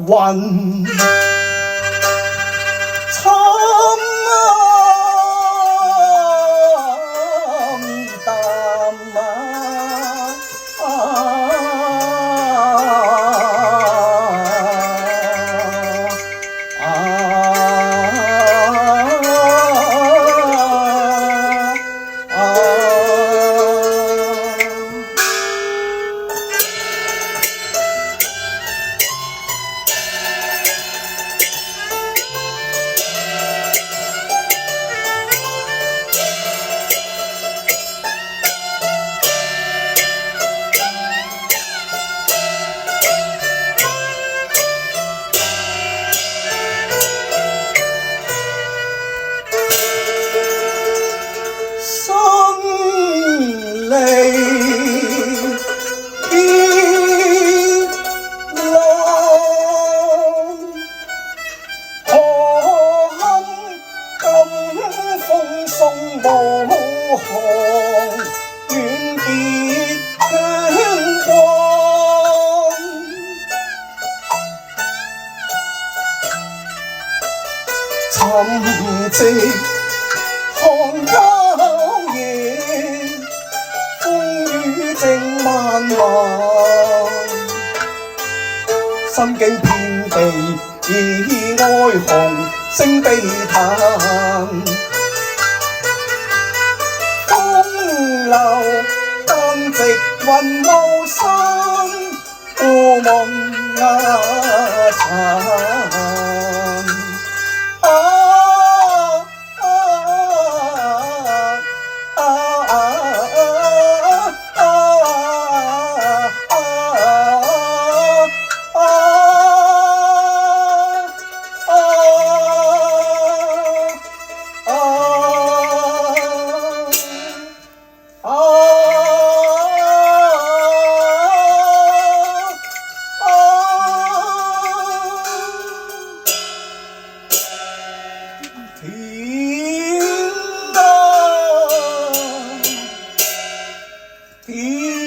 雲沉淡沉寂看郊野，風雨正漫漫，心境遍地哀鴻聲悲嘆，風流單直雲霧山，故夢壓殘。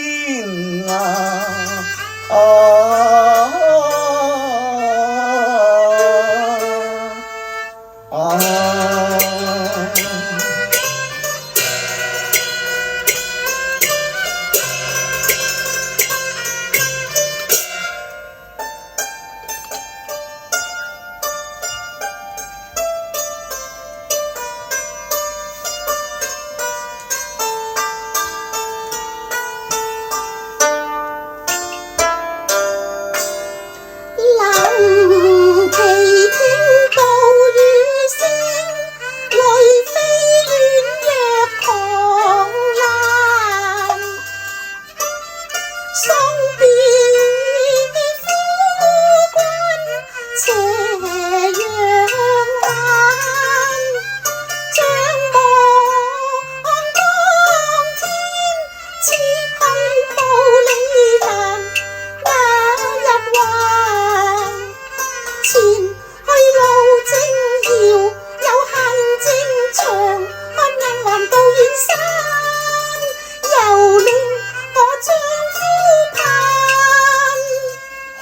天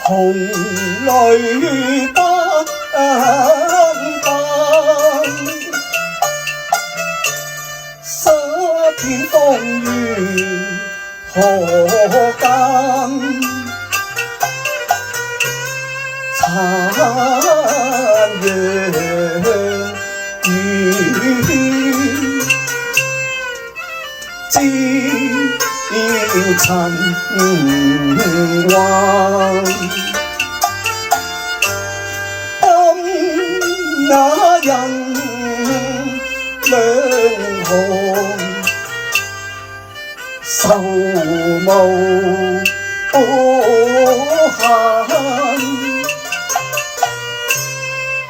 紅淚斑斑，失天風雨何間，殘陽與照塵寰。那人兩行愁無限，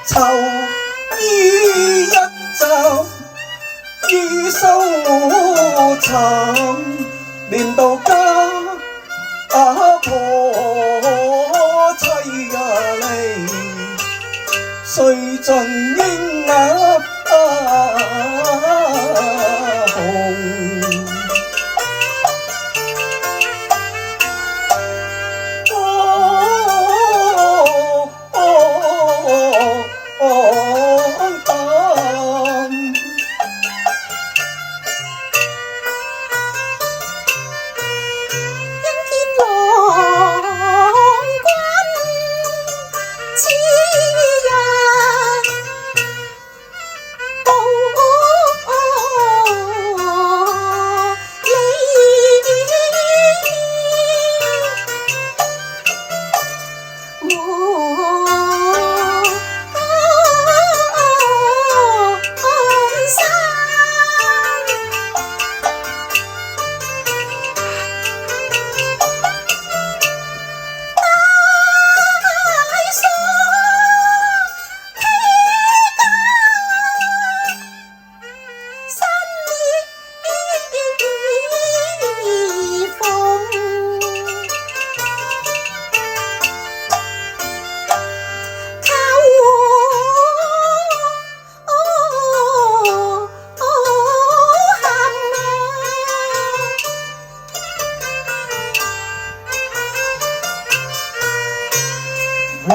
愁衣一袖於收殘，連到家婆妻離，誰盡應紅。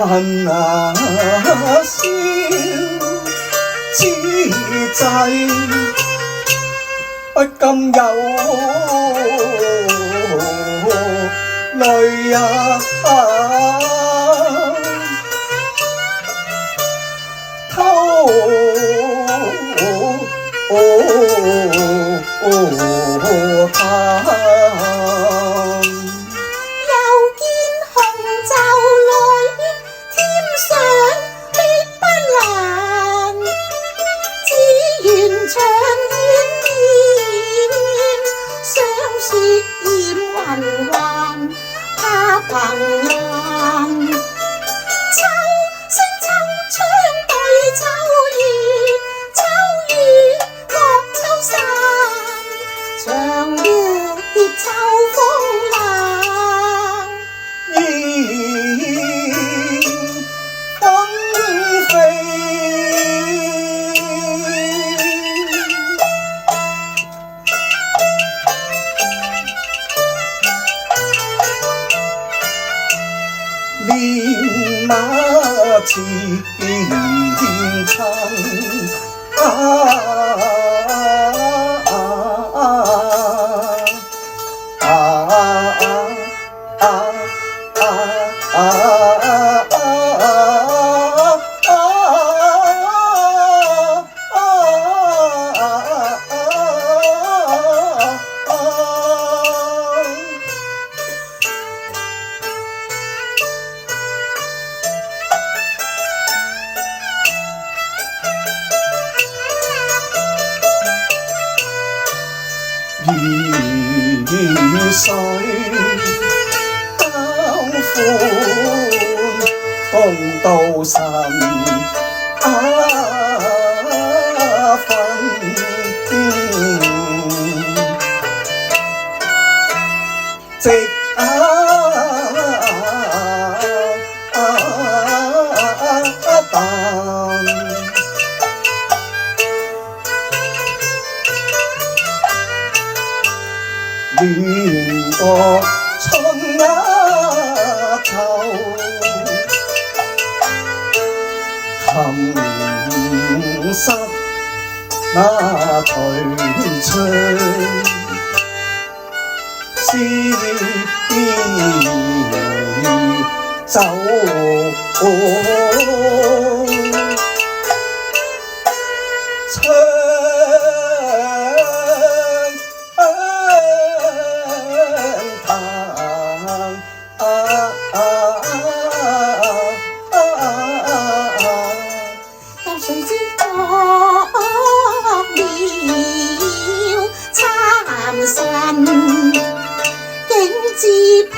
問笑之際，不禁有淚啊！又見紅袖裏添上烈斑蘭，只緣長遠念，相雪染雲還怕憑欄。秋聲秋窗對秋月，秋雨落秋散，長月跌秋風冷。燕紛飛，練馬前雨水交歡共度神分，夕淡，亂過春秋，含濕那頹翠，思走誰知作了參神，竟自平。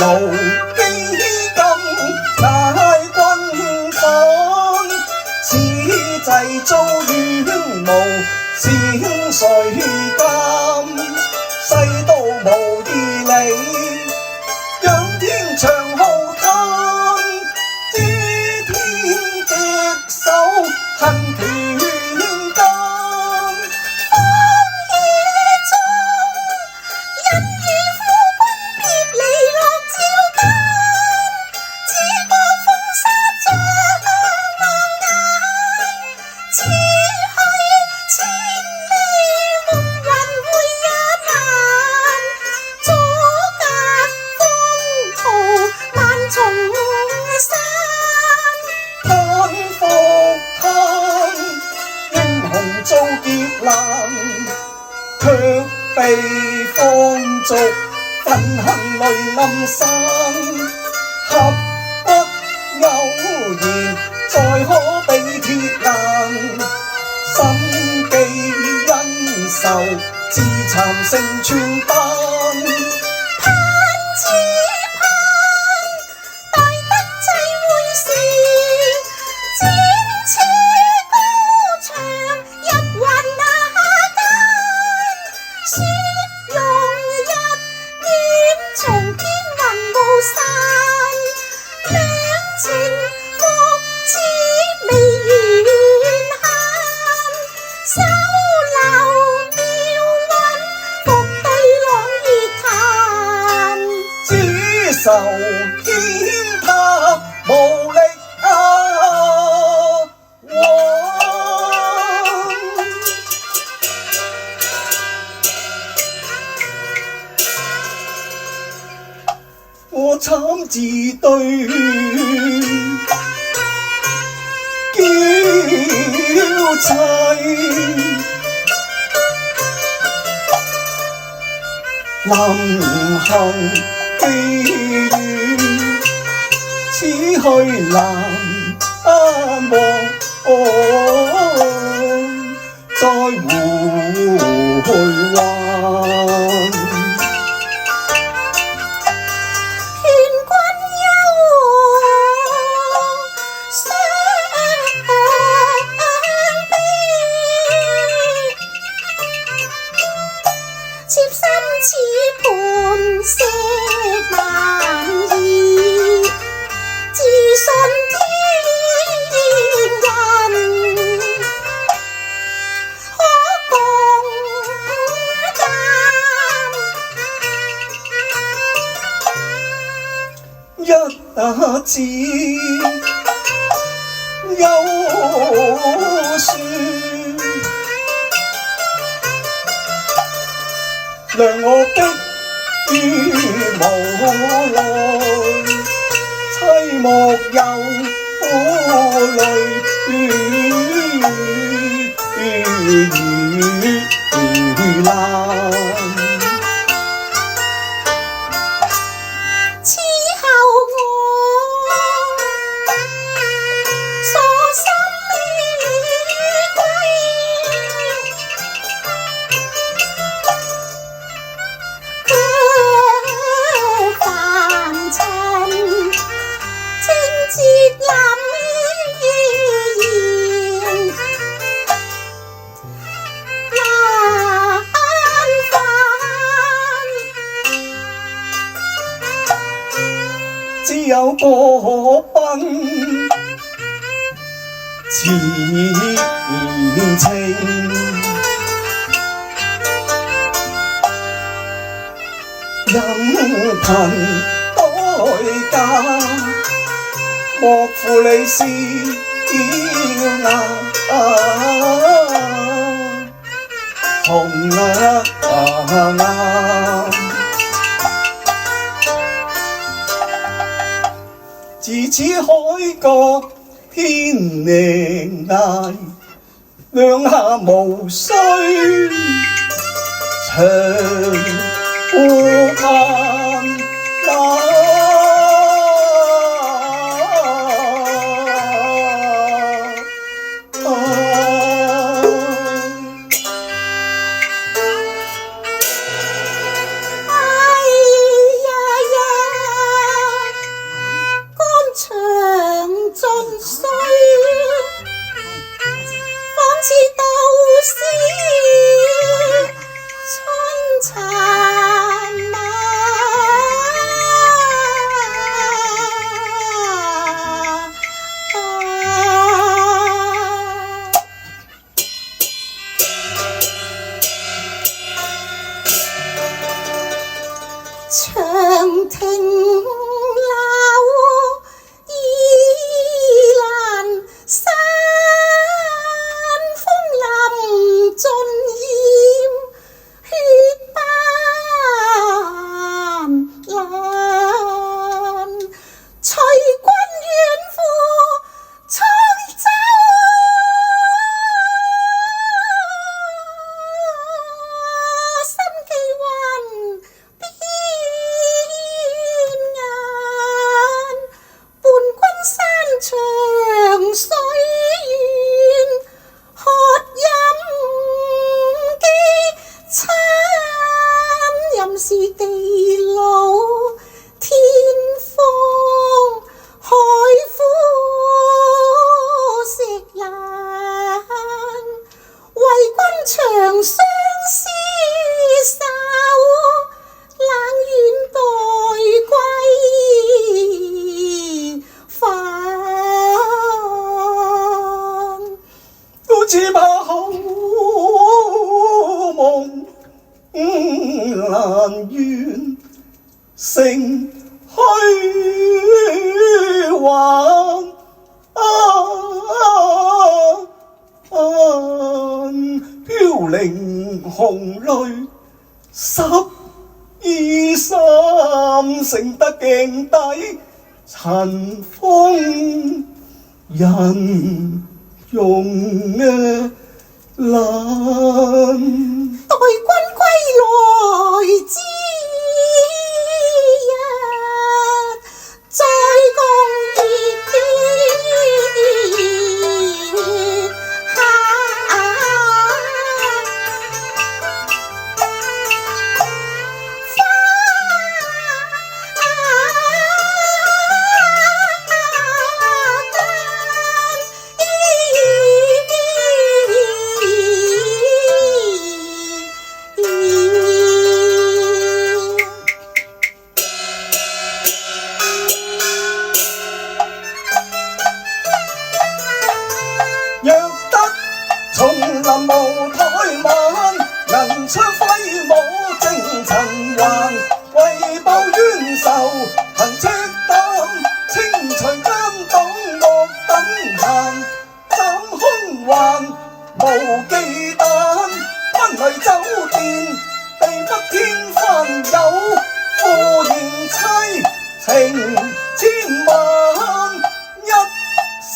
無基金乃軍黨，此際遭冤無善誰監？世道無義理，仰天長號嘆，諸天隻手恨權奸。遭劫難，卻被放逐，憤恨淚暗生。合不偶然，再可比鐵硬。心記恩仇，自殘成全彈。仇天塌無力挽。我慘自對嬌妻，臨行寄語，此去難忘，再回還。妾心似磐石難移，自信天人可共擔。一子有説，量我迫於無奈，妻莫有苦淚難。此後我所心歸，卻凡塵清節臨現難返。只有個奔前程，任憑代價，莫負你是嬌壓紅自此海角天靈涯，兩下無需長呼盼長亭柳，倚闌珊，風林盡染血斑爛，隨軍遠赴滄州。是地老天荒，海枯石爛，為君長相廝守，冷遠待歸返。都只怕後夢難圓，成虛幻。飄零紅淚12、13，剩得鏡底塵封人容難。待君歸來之日，再共熱血若得叢林無怠慢，銀槍揮舞征塵寰，為報冤仇憑赤膽，清除奸黨莫等閒，斬兇環無忌憚，分為酒店地北天翻有婦賢妻，情千萬一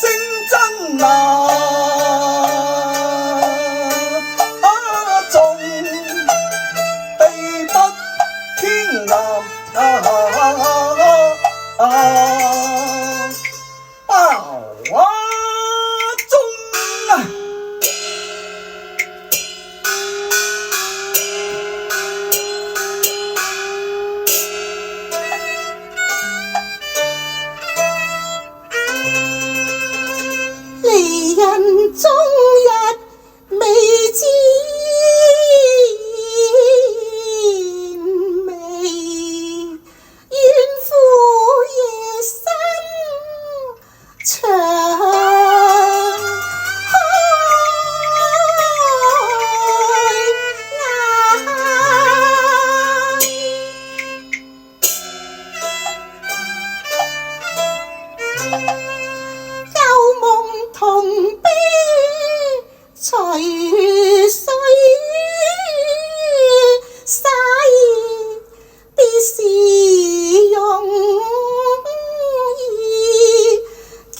聲真難。離人終日未知味，怨婦夜深長同悲隨水洗，必是容易見，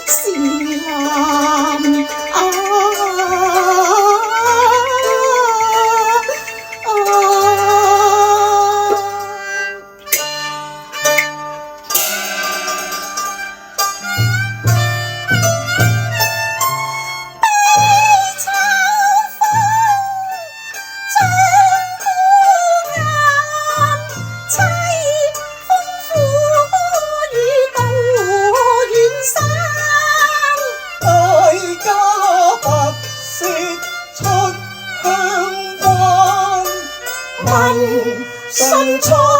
是難問身錯。